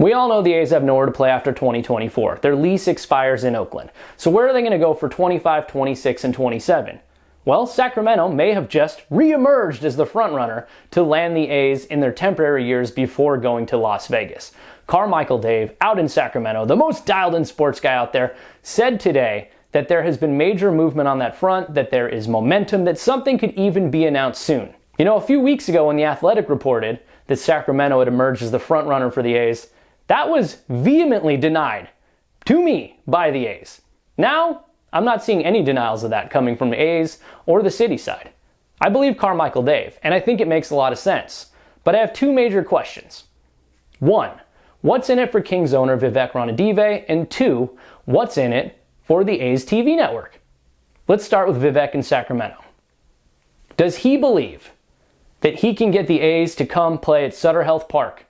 We all know the A's have nowhere to play after 2024. Their lease expires in Oakland. So where are they going to go for 25, 26, and 27? Well, Sacramento may have just re-emerged as the frontrunner to land the A's in their temporary years before going to Las Vegas. Carmichael Dave, out in Sacramento, the most dialed-in sports guy out there, said today that there has been major movement on that front, that there is momentum, that something could even be announced soon. You know, a few weeks ago when The Athletic reported that Sacramento had emerged as the frontrunner for the A's, that was vehemently denied to me by the A's. Now, I'm not seeing any denials of that coming from the A's or the city side. I believe Carmichael Dave, and I think it makes a lot of sense. But I have two major questions. One, what's in it for Kings owner Vivek Ranadive? And two, what's in it for the A's TV network? Let's start with Vivek in Sacramento. Does he believe that he can get the A's to come play at Sutter Health Park,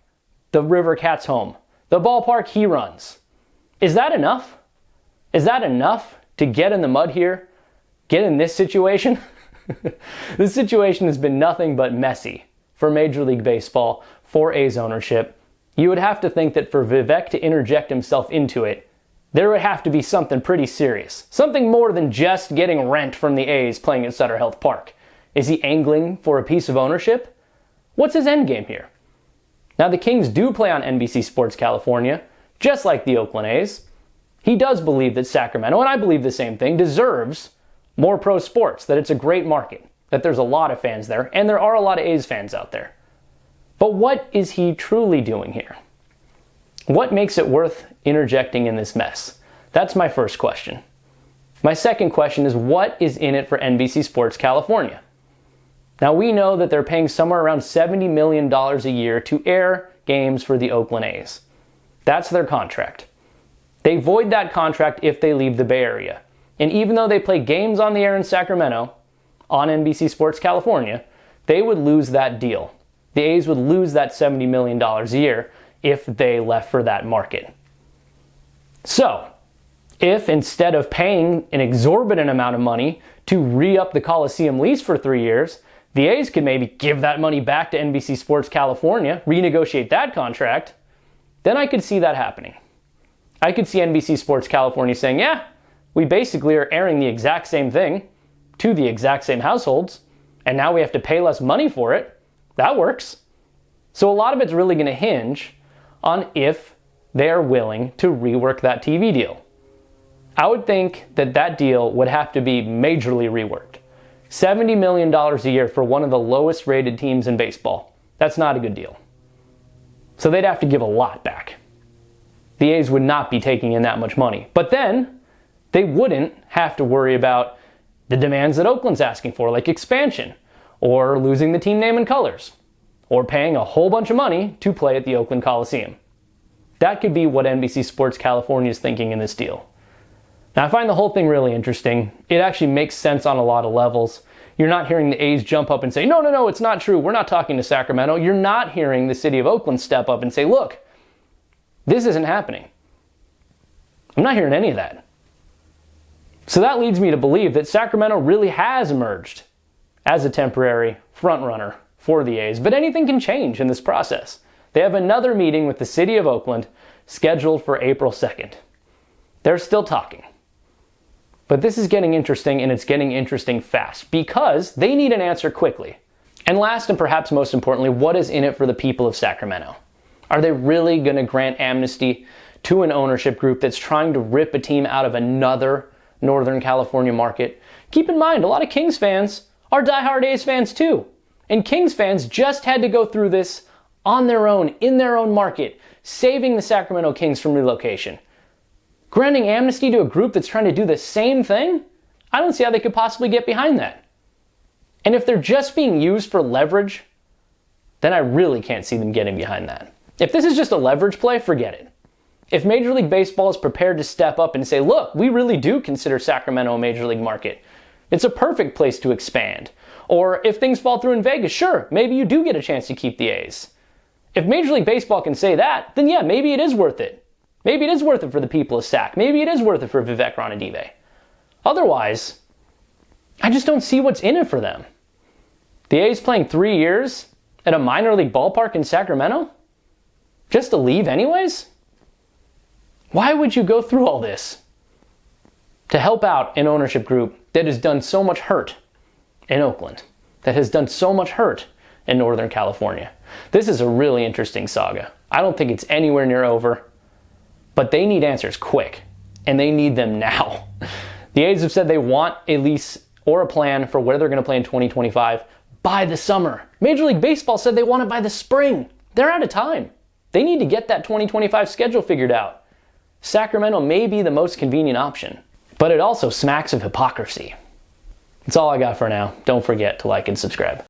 the River Cats' home, the ballpark he runs? Is that enough? Is that enough to get in the mud here? Get in this situation? This situation has been nothing but messy for Major League Baseball, for A's ownership. You would have to think that for Vivek to interject himself into it, there would have to be something pretty serious. Something more than just getting rent from the A's playing at Sutter Health Park. Is he angling for a piece of ownership? What's his end game here? Now, the Kings do play on NBC Sports California, just like the Oakland A's. He does believe that Sacramento, and I believe the same thing, deserves more pro sports, that it's a great market, that there's a lot of fans there, and there are a lot of A's fans out there. But what is he truly doing here? What makes it worth interjecting in this mess? That's my first question. My second question is, what is in it for NBC Sports California? Now, we know that they're paying somewhere around $70 million a year to air games for the Oakland A's. That's their contract. They void that contract if they leave the Bay Area. And even though they play games on the air in Sacramento, on NBC Sports California, they would lose that deal. The A's would lose that $70 million a year if they left for that market. So, if instead of paying an exorbitant amount of money to re-up the Coliseum lease for 3 years, the A's could maybe give that money back to NBC Sports California, renegotiate that contract, then I could see that happening. I could see NBC Sports California saying, yeah, we basically are airing the exact same thing to the exact same households, and now we have to pay less money for it. That works. So a lot of it's really going to hinge on if they're willing to rework that TV deal. I would think that that deal would have to be majorly reworked. $70 million a year for one of the lowest rated teams in baseball. That's not a good deal. So they'd have to give a lot back. The A's would not be taking in that much money. But then they wouldn't have to worry about the demands that Oakland's asking for, like expansion, or losing the team name and colors, or paying a whole bunch of money to play at the Oakland Coliseum. That could be what NBC Sports California is thinking in this deal. Now, I find the whole thing really interesting. It actually makes sense on a lot of levels. You're not hearing the A's jump up and say, no, it's not true. We're not talking to Sacramento. You're not hearing the city of Oakland step up and say, look, this isn't happening. I'm not hearing any of that. So that leads me to believe that Sacramento really has emerged as a temporary frontrunner for the A's. But anything can change in this process. They have another meeting with the city of Oakland scheduled for April 2nd. They're still talking. But this is getting interesting, and it's getting interesting fast because they need an answer quickly. And last and perhaps most importantly, what is in it for the people of Sacramento? Are they really going to grant amnesty to an ownership group that's trying to rip a team out of another Northern California market? Keep in mind, a lot of Kings fans are diehard A's fans too. And Kings fans just had to go through this on their own, in their own market, saving the Sacramento Kings from relocation. Granting amnesty to a group that's trying to do the same thing? I don't see how they could possibly get behind that. And if they're just being used for leverage, then I really can't see them getting behind that. If this is just a leverage play, forget it. If Major League Baseball is prepared to step up and say, look, we really do consider Sacramento a major league market. It's a perfect place to expand. Or if things fall through in Vegas, sure, maybe you do get a chance to keep the A's. If Major League Baseball can say that, then yeah, maybe it is worth it. Maybe it is worth it for the people of Sac. Maybe it is worth it for Vivek Ranadive. Otherwise, I just don't see what's in it for them. The A's playing 3 years at a minor league ballpark in Sacramento? Just to leave anyways? Why would you go through all this? To help out an ownership group that has done so much hurt in Oakland, that has done so much hurt in Northern California. This is a really interesting saga. I don't think it's anywhere near over, but they need answers quick, and they need them now. The A's have said they want a lease or a plan for where they're going to play in 2025 by the summer. Major League Baseball said they want it by the spring. They're out of time. They need to get that 2025 schedule figured out. Sacramento may be the most convenient option, but it also smacks of hypocrisy. That's all I got for now. Don't forget to like and subscribe.